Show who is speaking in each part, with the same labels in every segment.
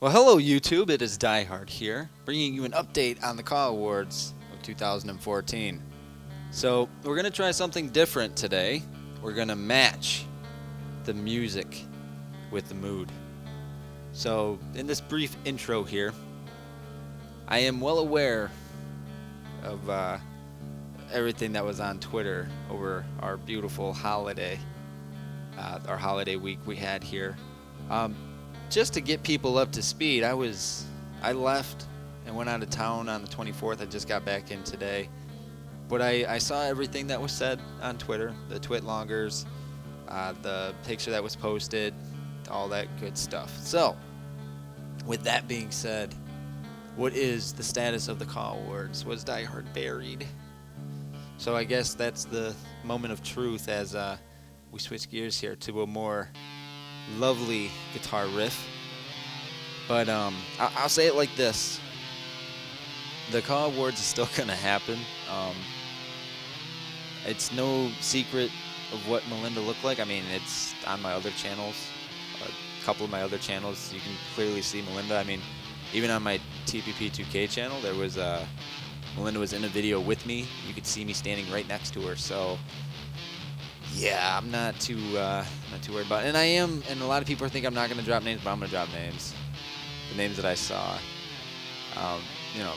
Speaker 1: Well, hello YouTube, it is Diehard here, bringing you an update on the CAW Awards of 2014. So, we're going to try something different today. We're going to match the music with the mood. So, in this brief intro here, I am well aware of everything that was on Twitter over our beautiful holiday, our holiday week we had here. Just to get people up to speed, I left and went out of town on the 24th. I just got back in today. But I saw everything that was said on Twitter, the TwitLongers, the picture that was posted, all that good stuff. So, with that being said, what is the status of the CAW Awards? Was Die Hard buried? So I guess that's the moment of truth as we switch gears here to a more lovely guitar riff. But I'll say it like this: the CAW Awards is still gonna happen. It's no secret of what Melinda looked like. I mean, it's on my other channels, a couple of my other channels. You can clearly see Melinda. I mean, even on my TPP2K channel, there was Melinda was in a video with me. You could see me standing right next to her. So yeah, I'm not too worried about it. And I am, and a lot of people think I'm not going to drop names, but I'm going to drop names. The names that I saw. You know,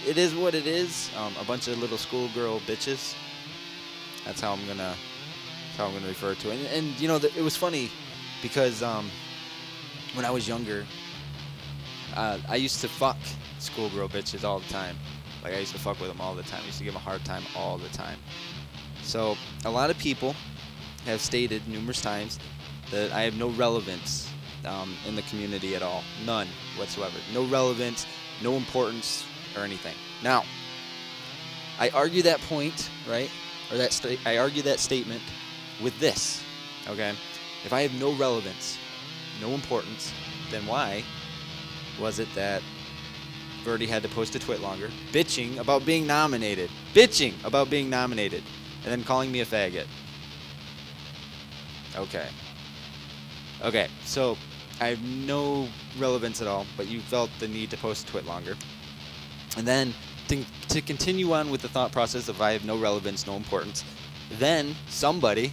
Speaker 1: it is what it is. A bunch of little schoolgirl bitches. That's how I'm gonna refer to it. And you know, it was funny because when I was younger, I used to fuck schoolgirl bitches all the time. Like, I used to fuck with them all the time. I used to give them a hard time all the time. So a lot of people have stated numerous times that I have no relevance in the community at all. None whatsoever. No relevance, no importance, or anything. Now, I argue that point, right? Or I argue that statement with this, okay? If I have no relevance, no importance, then why was it that Verdi had to post a TwitLonger bitching about being nominated? Bitching about being nominated. And then calling me a faggot. Okay, so I have no relevance at all, but you felt the need to post a TwitLonger. And then to continue on with the thought process of I have no relevance, no importance, then somebody,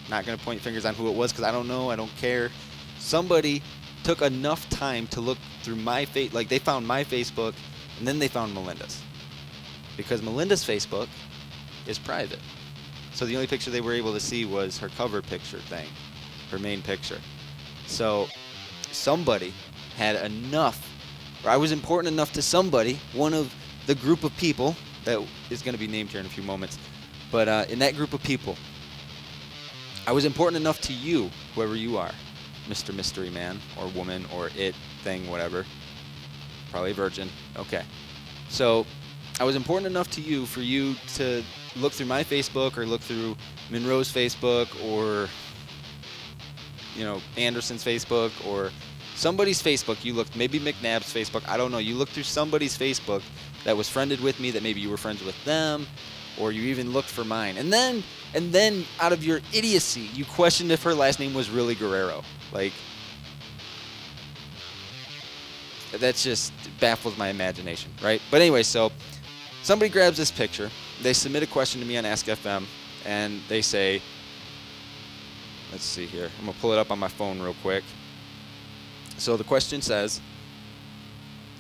Speaker 1: not going to point fingers on who it was because I don't know, I don't care, somebody took enough time to look through my like they found my Facebook, and then they found Melinda's. Because Melinda's Facebook is private. So the only picture they were able to see was her cover picture thing, her main picture. So somebody had enough, or I was important enough to somebody, one of the group of people that is going to be named here in a few moments, but in that group of people, I was important enough to you, whoever you are, Mr. Mystery Man, or woman, or it, thing, whatever, probably a virgin, okay. So I was important enough to you for you to look through my Facebook or look through Monroe's Facebook or, you know, Anderson's Facebook or somebody's Facebook. You looked, maybe McNabb's Facebook, I don't know. You looked through somebody's Facebook that was friended with me, that maybe you were friends with them, or you even looked for mine. And then out of your idiocy, you questioned if her last name was really Guerrero. Like, that's just baffles my imagination, right? But anyway, so somebody grabs this picture, they submit a question to me on Ask FM, and they say, let's see here, I'm going to pull it up on my phone real quick. So the question says,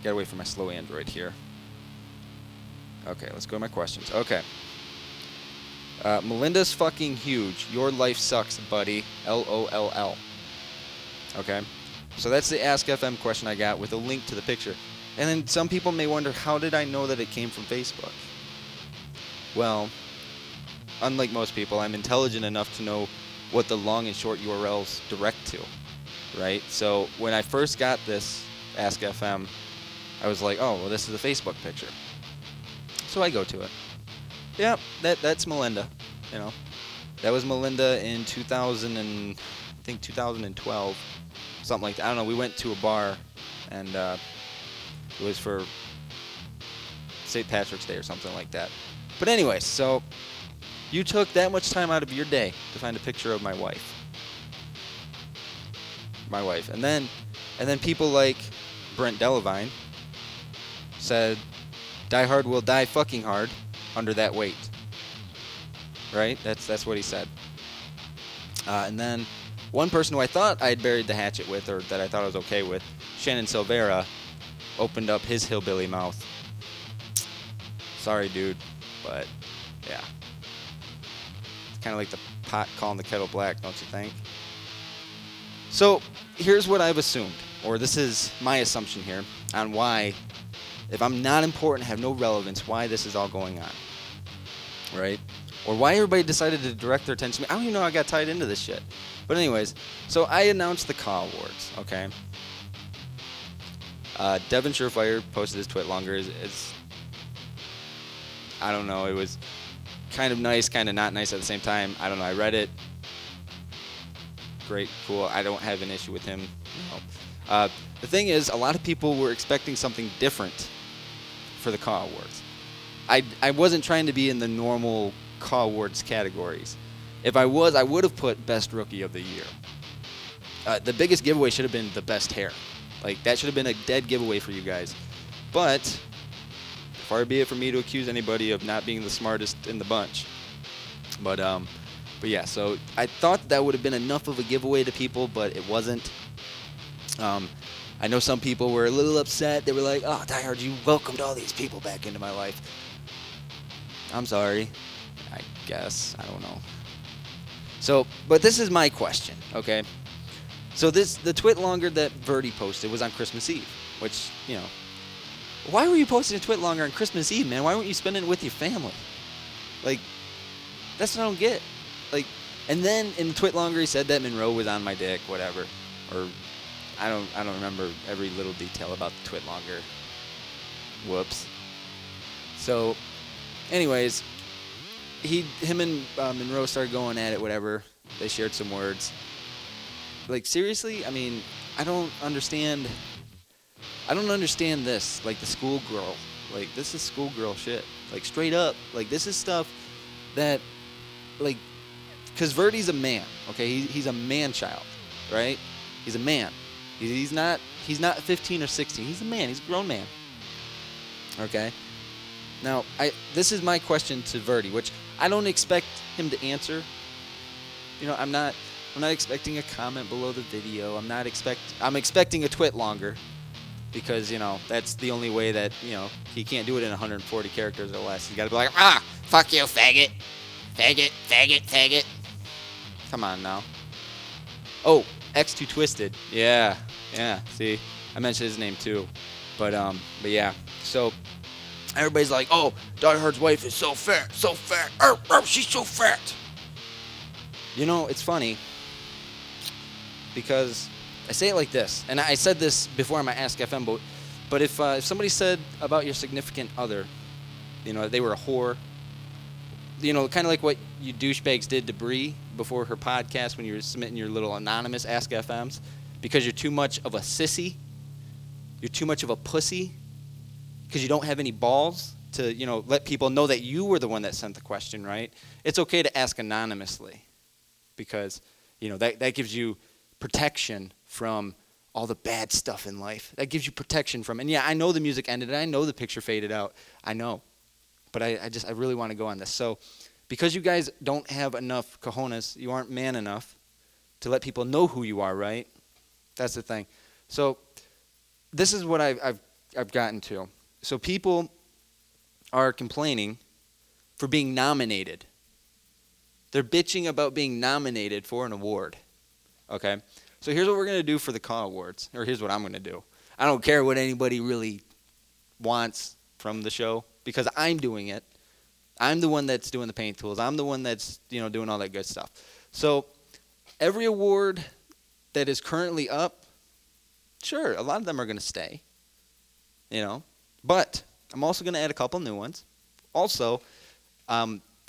Speaker 1: gotta wait for my slow Android here. Okay, let's go to my questions. Okay. Melinda's fucking huge. Your life sucks, buddy. LOLL. Okay. So that's the Ask FM question I got with a link to the picture. And then some people may wonder, how did I know that it came from Facebook? Well, unlike most people, I'm intelligent enough to know what the long and short URLs direct to, right? So when I first got this Ask FM, I was like, oh, well, this is a Facebook picture. So I go to it. Yeah, that's Melinda, you know. That was Melinda in 2012, something like that. I don't know, we went to a bar, and it was for St. Patrick's Day or something like that. But anyway, so you took that much time out of your day to find a picture of my wife. my wife. And then people like Brent Delavine said, "Die hard will die fucking hard under that weight." Right? That's what he said. And then one person who I thought I had buried the hatchet with, or that I thought I was okay with, Shannon Silvera, opened up his hillbilly mouth. Sorry, dude, but yeah. It's kind of like the pot calling the kettle black, don't you think? So here's what I've assumed, or this is my assumption here, on why, if I'm not important, have no relevance, why this is all going on. Right? Or why everybody decided to direct their attention to me. I don't even know how I got tied into this shit. But anyways, so I announced the CAW Awards, okay? Devin Surefire posted his TwitLongers. It's, I don't know, it was kind of nice, kind of not nice at the same time. I don't know, I read it. Great, cool. I don't have an issue with him. No. The thing is, a lot of people were expecting something different for the CAW Awards. I wasn't trying to be in the normal CAW Awards categories. If I was, I would have put Best Rookie of the Year. The biggest giveaway should have been the best hair. Like, that should have been a dead giveaway for you guys. But far be it for me to accuse anybody of not being the smartest in the bunch. But yeah, so I thought that would have been enough of a giveaway to people, but it wasn't. I know some people were a little upset. They were like, "Oh, Die Hard, you welcomed all these people back into my life." I'm sorry. I guess. I don't know. So, but this is my question, okay? So the TwitLonger that Verdi posted was on Christmas Eve, which, you know, why were you posting a TwitLonger on Christmas Eve, man? Why weren't you spending it with your family? Like, that's what I don't get. Like, and then in the TwitLonger he said that Monroe was on my dick, whatever. Or I don't remember every little detail about the TwitLonger. Whoops. So, anyways, him and Monroe started going at it, whatever. They shared some words. Like, seriously? I mean, I don't understand this. Like, the schoolgirl. Like, this is schoolgirl shit. Like, straight up. Like, this is stuff that, like, because Verdi's a man, okay? He's a man-child, right? He's a man. He's not 15 or 16. He's a man. He's a grown man. Okay? Now, this is my question to Verdi, which I don't expect him to answer. You know, I'm not expecting a comment below the video. I'm expecting a TwitLonger because, you know, that's the only way that, you know, he can't do it in 140 characters or less. He's got to be like, fuck you, faggot. Faggot, faggot, faggot. Come on now. Oh, X2 Twisted. Yeah. See, I mentioned his name too. But yeah. So everybody's like, "Oh, Die Hard's wife is so fat, so fat. She's so fat." You know, it's funny because I say it like this, and I said this before on my Ask FM, but if somebody said about your significant other, you know, they were a whore, you know, kind of like what you douchebags did to Bree before her podcast when you were submitting your little anonymous Ask FMs, because you're too much of a sissy, you're too much of a pussy, because you don't have any balls to, you know, let people know that you were the one that sent the question, right? It's okay to ask anonymously because, you know, that gives you protection from all the bad stuff in life. That gives you protection from, and yeah, I know the music ended, and I know the picture faded out. I know. But I really want to go on this. So because you guys don't have enough cojones, you aren't man enough to let people know who you are, right? That's the thing. So this is what I've gotten to. So people are complaining for being nominated. They're bitching about being nominated for an award. Okay? So here's what we're going to do for the CAW Awards, or here's what I'm going to do. I don't care what anybody really wants from the show, because I'm doing it. I'm the one that's doing the paint tools. I'm the one that's, you know, doing all that good stuff. So every award that is currently up, sure, a lot of them are going to stay, you know. But I'm also going to add a couple new ones. Also,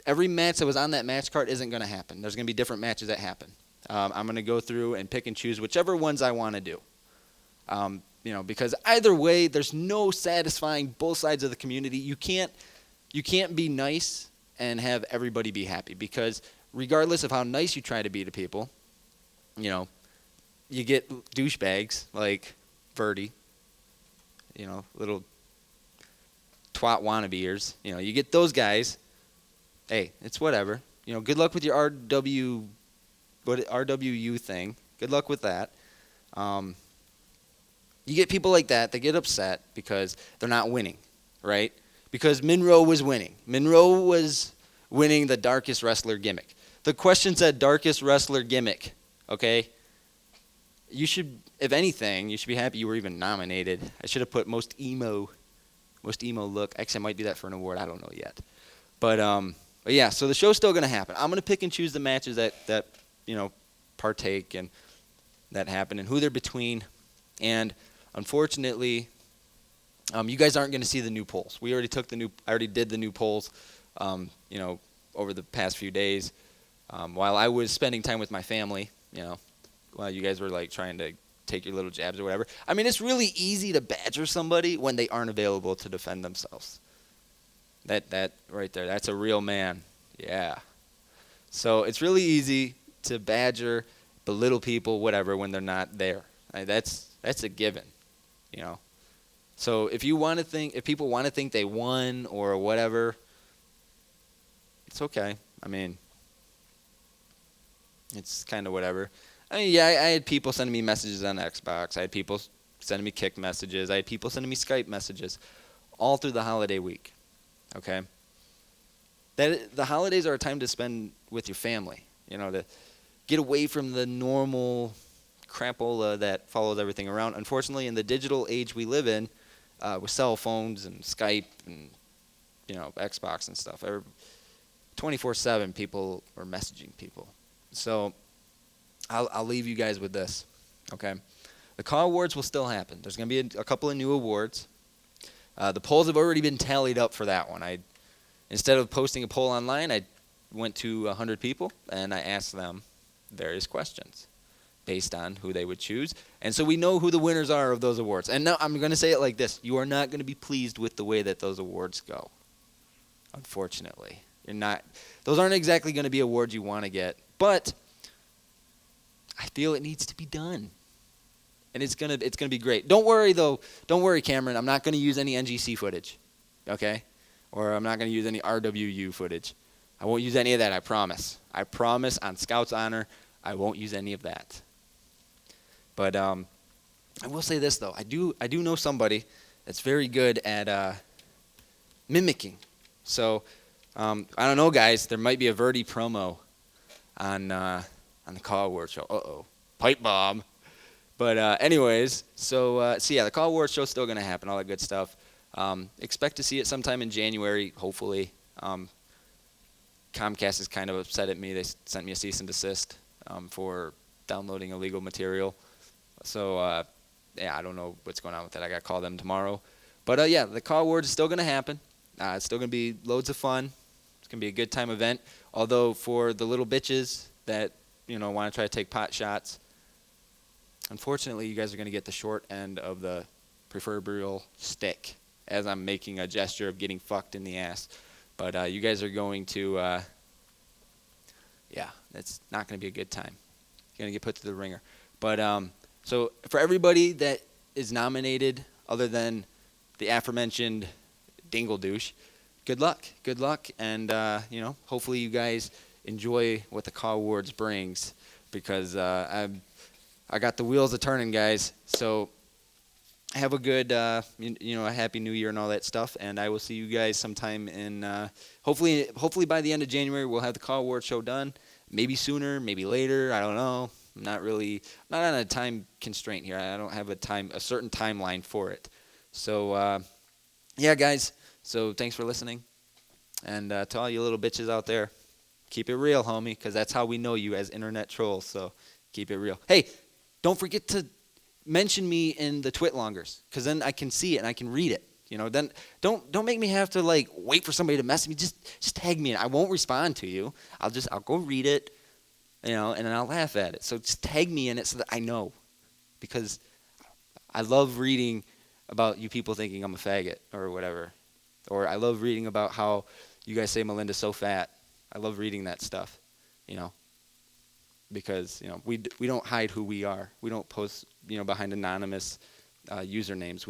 Speaker 1: every match that was on that match card isn't going to happen. There's going to be different matches that happen. I'm going to go through and pick and choose whichever ones I want to do. You know, because either way, there's no satisfying both sides of the community. You can't be nice and have everybody be happy, because regardless of how nice you try to be to people, you know, you get douchebags like Verdi, little twat wannabeers. You get those guys. Hey, it's whatever. Good luck with your RWU thing. Good luck with that. You get people like that. They get upset because they're not winning, right? Because Monroe was winning. Monroe was winning the darkest wrestler gimmick. The question said darkest wrestler gimmick, okay? You should, if anything, you should be happy you were even nominated. I should have put most emo look. Actually, I might do that for an award. I don't know yet. But yeah, so the show's still going to happen. I'm going to pick and choose the matches that partake and that happen and who they're between. And unfortunately, you guys aren't going to see the new polls. I already did the new polls, over the past few days, while I was spending time with my family, while you guys were like trying to take your little jabs or whatever. I mean, it's really easy to badger somebody when they aren't available to defend themselves. That right there, that's a real man. Yeah. So it's really easy to badger, belittle people, whatever, when they're not there. That's a given, So if people want to think they won or whatever, it's okay. I mean, it's kind of whatever. I mean, yeah, I had people sending me messages on Xbox. I had people sending me Kick messages. I had people sending me Skype messages all through the holiday week, okay? The holidays are a time to spend with your family, to get away from the normal crapola that follows everything around. Unfortunately, in the digital age we live in, with cell phones and Skype and, Xbox and stuff, 24/7 people are messaging people. So I'll leave you guys with this, okay? The CAW Awards will still happen. There's going to be a couple of new awards. The polls have already been tallied up for that one. Instead of posting a poll online, I went to 100 people, and I asked them various questions based on who they would choose. And so we know who the winners are of those awards. And now I'm going to say it like this. You are not going to be pleased with the way that those awards go, unfortunately. Those aren't exactly going to be awards you want to get, but I feel it needs to be done. And it's gonna be great. Don't worry though. Don't worry, Cameron. I'm not gonna use any NGC footage, okay? Or I'm not gonna use any RWU footage. I won't use any of that. I promise. I promise on Scout's honor, I won't use any of that. But I will say this though. I do know somebody that's very good at mimicking. So I don't know, guys. There might be a Verdi promo on the CAW Awards show. Uh-oh. Pipe bomb. But anyways, so yeah, the CAW Awards show's still going to happen, all that good stuff. Expect to see it sometime in January, hopefully. Comcast is kind of upset at me. They sent me a cease and desist for downloading illegal material. So, yeah, I don't know what's going on with that. I got to call them tomorrow. But, yeah, the CAW Awards is still going to happen. It's still going to be loads of fun. It's going to be a good time event. Although for the little bitches that, want to try to take pot shots, unfortunately, you guys are going to get the short end of the proverbial stick as I'm making a gesture of getting fucked in the ass. But you guys are going to, yeah, that's not going to be a good time. You're going to get put to the ringer. But so for everybody that is nominated, other than the aforementioned dingle douche, good luck. Good luck. And, hopefully you guys enjoy what the CAW Awards brings because I got the wheels a turning, guys. So have a good, a happy new year and all that stuff. And I will see you guys sometime in, hopefully by the end of January, we'll have the CAW Awards show done. Maybe sooner, maybe later. I don't know. I'm not on a time constraint here. I don't have a certain timeline for it. So, yeah, guys. So thanks for listening. And to all you little bitches out there, keep it real, homie, because that's how we know you as internet trolls. So keep it real. Hey, don't forget to mention me in the TwitLongers, because then I can see it and I can read it. Then don't make me have to wait for somebody to message me. Just tag me in. I won't respond to you. I'll go read it, and then I'll laugh at it. So just tag me in it so that I know, because I love reading about you people thinking I'm a faggot or whatever, or I love reading about how you guys say Melinda's so fat. I love reading that stuff,
Speaker 2: because we don't hide who we are. We don't post behind anonymous usernames.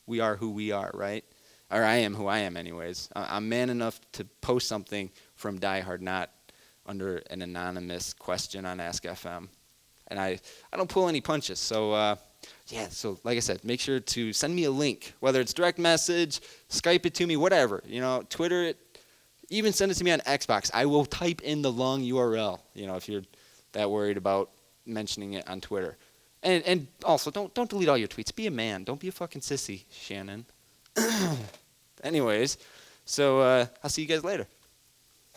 Speaker 2: We are who we are, right? Or I am who I am, anyways. I'm man enough to post something from Die Hard, not under an anonymous question on Ask FM. And I don't pull any punches. So yeah, so like I said, make sure to send me a link, whether it's direct message, Skype it to me, whatever. Twitter it, even send it to me on Xbox. I will type in the long URL, if you're that worried about mentioning it on Twitter. And also, don't delete all your tweets. Be a man. Don't be a fucking sissy, Shannon. Anyways, so I'll see you guys later.